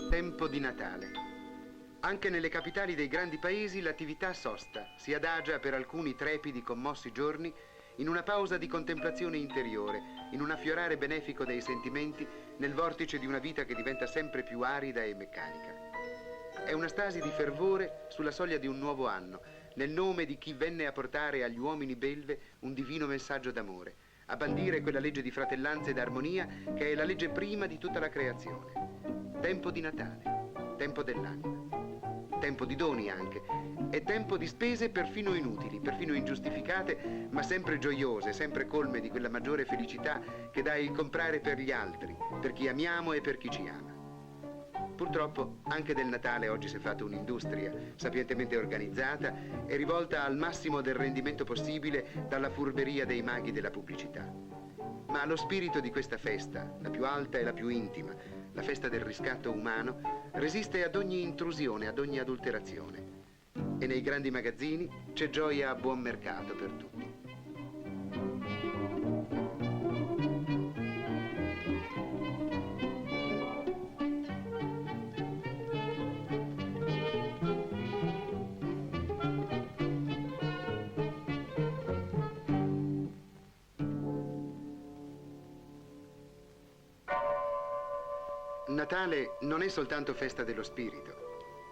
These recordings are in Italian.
Tempo di Natale. Anche nelle capitali dei grandi paesi l'attività sosta, si adagia per alcuni trepidi, commossi giorni in una pausa di contemplazione interiore, in un affiorare benefico dei sentimenti nel vortice di una vita che diventa sempre più arida e meccanica. È una stasi di fervore sulla soglia di un nuovo anno, nel nome di chi venne a portare agli uomini belve un divino messaggio d'amore, a bandire quella legge di fratellanza ed armonia che è la legge prima di tutta la creazione. Tempo di Natale, tempo dell'anima, tempo di doni anche, e tempo di spese perfino inutili, perfino ingiustificate, ma sempre gioiose, sempre colme di quella maggiore felicità che dà il comprare per gli altri, per chi amiamo e per chi ci ama. Purtroppo anche del Natale oggi si è fatta un'industria sapientemente organizzata e rivolta al massimo del rendimento possibile dalla furberia dei maghi della pubblicità. Ma lo spirito di questa festa, la più alta e la più intima, la festa del riscatto umano, resiste ad ogni intrusione, ad ogni adulterazione. E nei grandi magazzini c'è gioia a buon mercato per tutti. Natale non è soltanto festa dello spirito.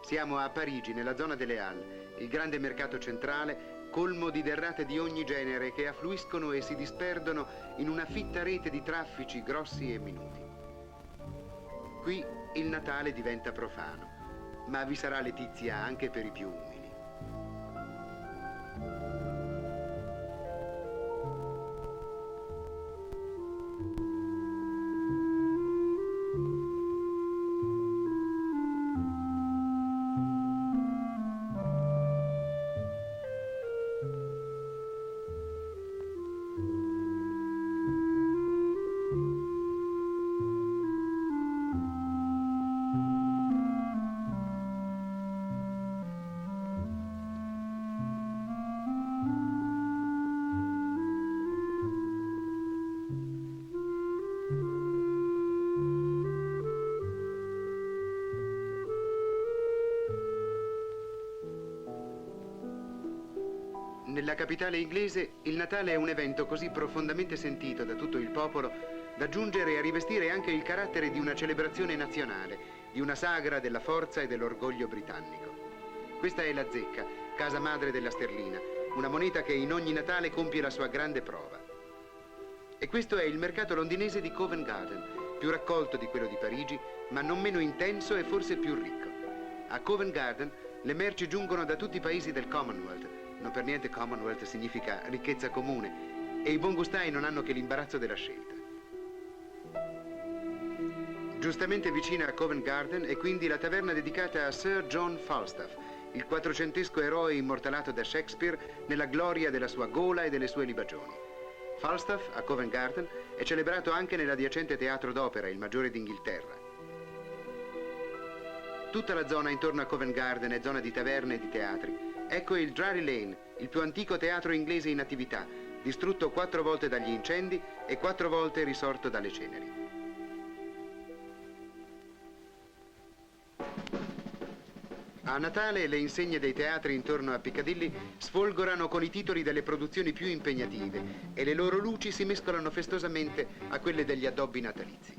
Siamo a Parigi, nella zona delle Halles, il grande mercato centrale, colmo di derrate di ogni genere che affluiscono e si disperdono in una fitta rete di traffici grossi e minuti. Qui il Natale diventa profano, ma vi sarà letizia anche per i più umili. Nella capitale inglese il Natale è un evento così profondamente sentito da tutto il popolo da giungere a rivestire anche il carattere di una celebrazione nazionale, di una sagra della forza e dell'orgoglio britannico. Questa è la zecca, casa madre della sterlina, una moneta che in ogni Natale compie la sua grande prova. E questo è il mercato londinese di Covent Garden, più raccolto di quello di Parigi, ma non meno intenso e forse più ricco. A Covent Garden le merci giungono da tutti i paesi del Commonwealth. Non per niente Commonwealth significa ricchezza comune e i buongustai non hanno che l'imbarazzo della scelta. Giustamente vicina a Covent Garden è quindi la taverna dedicata a Sir John Falstaff, il quattrocentesco eroe immortalato da Shakespeare nella gloria della sua gola e delle sue libagioni. Falstaff a Covent Garden è celebrato anche nell'adiacente teatro d'opera, il maggiore d'Inghilterra. Tutta la zona intorno a Covent Garden è zona di taverne e di teatri. Ecco il Drury Lane, il più antico teatro inglese in attività, distrutto 4 volte dagli incendi e 4 volte risorto dalle ceneri. A Natale le insegne dei teatri intorno a Piccadilly sfolgorano con i titoli delle produzioni più impegnative e le loro luci si mescolano festosamente a quelle degli addobbi natalizi.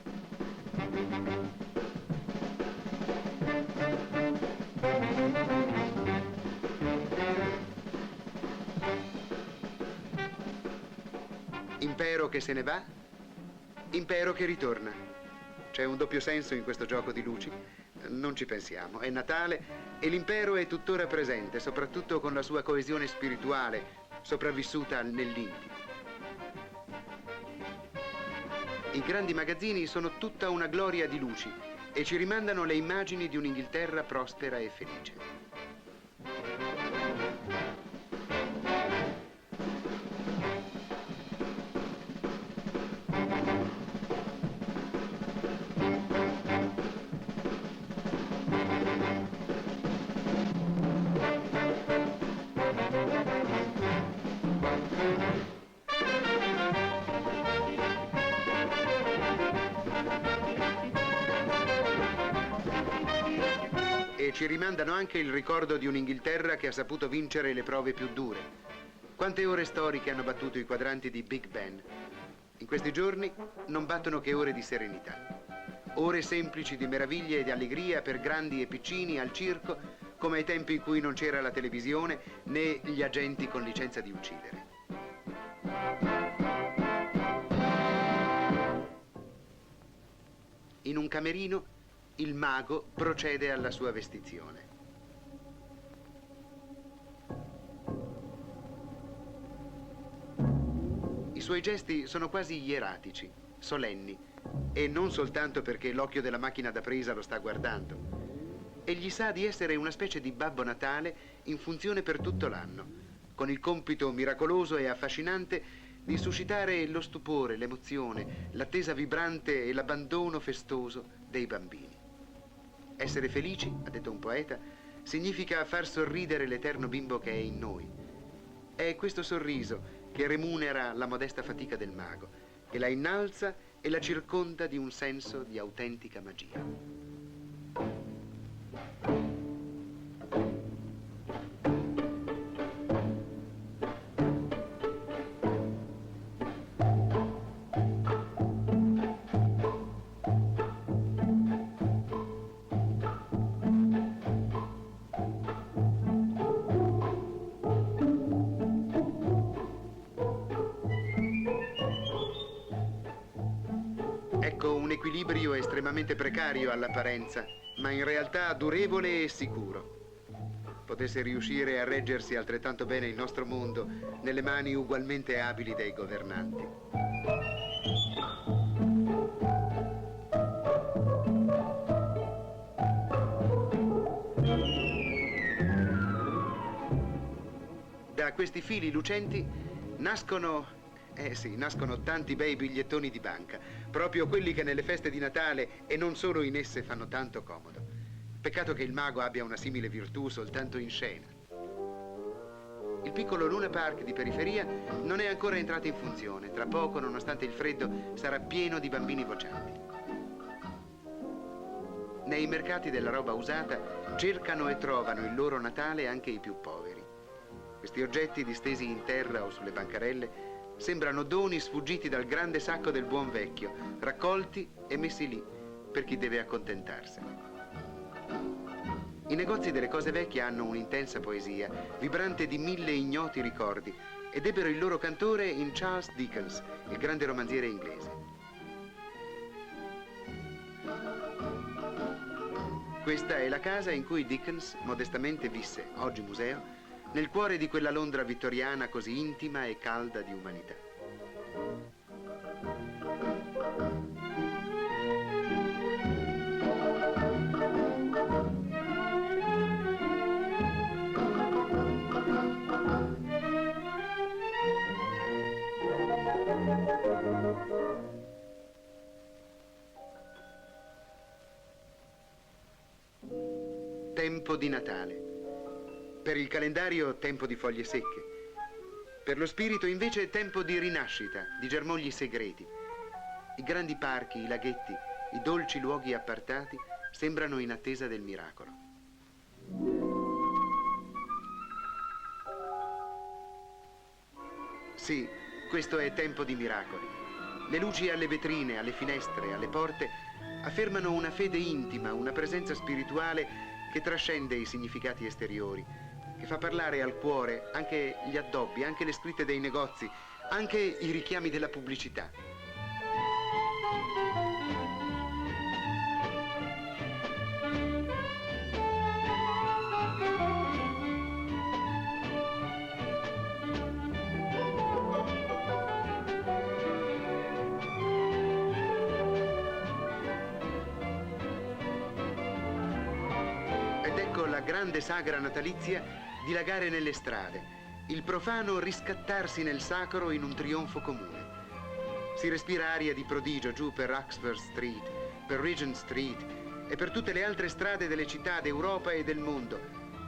Impero che se ne va, impero che ritorna. C'è un doppio senso in questo gioco di luci. Non ci pensiamo, è Natale e l'impero è tuttora presente, soprattutto con la sua coesione spirituale, sopravvissuta nell'intimo. I grandi magazzini sono tutta una gloria di luci e ci rimandano le immagini di un'Inghilterra prospera e felice. ci rimandano anche il ricordo di un'Inghilterra che ha saputo vincere le prove più dure. Quante ore storiche hanno battuto i quadranti di Big Ben? In questi giorni non battono che ore di serenità. Ore semplici di meraviglia e di allegria per grandi e piccini al circo, come ai tempi in cui non c'era la televisione né gli agenti con licenza di uccidere. In un camerino, il mago procede alla sua vestizione. I suoi gesti sono quasi ieratici, solenni, e non soltanto perché l'occhio della macchina da presa lo sta guardando. Egli sa di essere una specie di Babbo Natale in funzione per tutto l'anno, con il compito miracoloso e affascinante di suscitare lo stupore, l'emozione, l'attesa vibrante e l'abbandono festoso dei bambini. Essere felici, ha detto un poeta, significa far sorridere l'eterno bimbo che è in noi. È questo sorriso che remunera la modesta fatica del mago, che la innalza e la circonda di un senso di autentica magia. Ecco un equilibrio estremamente precario all'apparenza, ma in realtà durevole e sicuro. Potesse riuscire a reggersi altrettanto bene il nostro mondo nelle mani ugualmente abili dei governanti. Da questi fili lucenti nascono tanti bei bigliettoni di banca, proprio quelli che nelle feste di Natale e non solo in esse fanno tanto comodo. Peccato che il mago abbia una simile virtù soltanto in scena. Il piccolo Luna Park di periferia non è ancora entrato in funzione. Tra poco, nonostante il freddo, sarà pieno di bambini vocianti. Nei mercati della roba usata cercano e trovano il loro Natale anche i più poveri. Questi oggetti distesi in terra o sulle bancarelle sembrano doni sfuggiti dal grande sacco del buon vecchio, raccolti e messi lì per chi deve accontentarsene. I negozi delle cose vecchie hanno un'intensa poesia, vibrante di 1000 ignoti ricordi, ed ebbero il loro cantore in Charles Dickens, il grande romanziere inglese. Questa è la casa in cui Dickens modestamente visse, oggi museo, nel cuore di quella Londra vittoriana così intima e calda di umanità. Tempo di Natale. Per il calendario tempo di foglie secche. Per lo spirito invece tempo di rinascita, di germogli segreti. I grandi parchi, i laghetti, i dolci luoghi appartati sembrano in attesa del miracolo. Sì, questo è tempo di miracoli. Le luci alle vetrine, alle finestre, alle porte affermano una fede intima, una presenza spirituale che trascende i significati esteriori, che fa parlare al cuore anche gli addobbi, anche le scritte dei negozi, anche i richiami della pubblicità. Ed ecco la grande sagra natalizia dilagare nelle strade, il profano riscattarsi nel sacro in un trionfo comune. Si respira aria di prodigio giù per Oxford Street, per Regent Street e per tutte le altre strade delle città d'Europa e del mondo,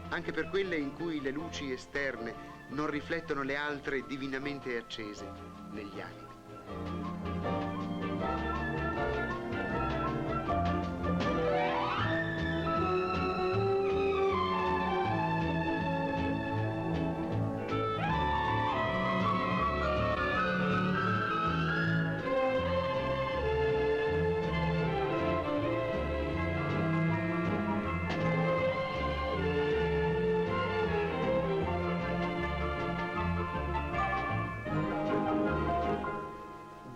anche per quelle in cui le luci esterne non riflettono le altre divinamente accese negli animi.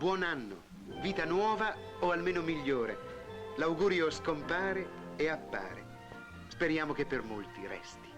buon anno, vita nuova o almeno migliore. L'augurio scompare e appare. Speriamo che per molti resti.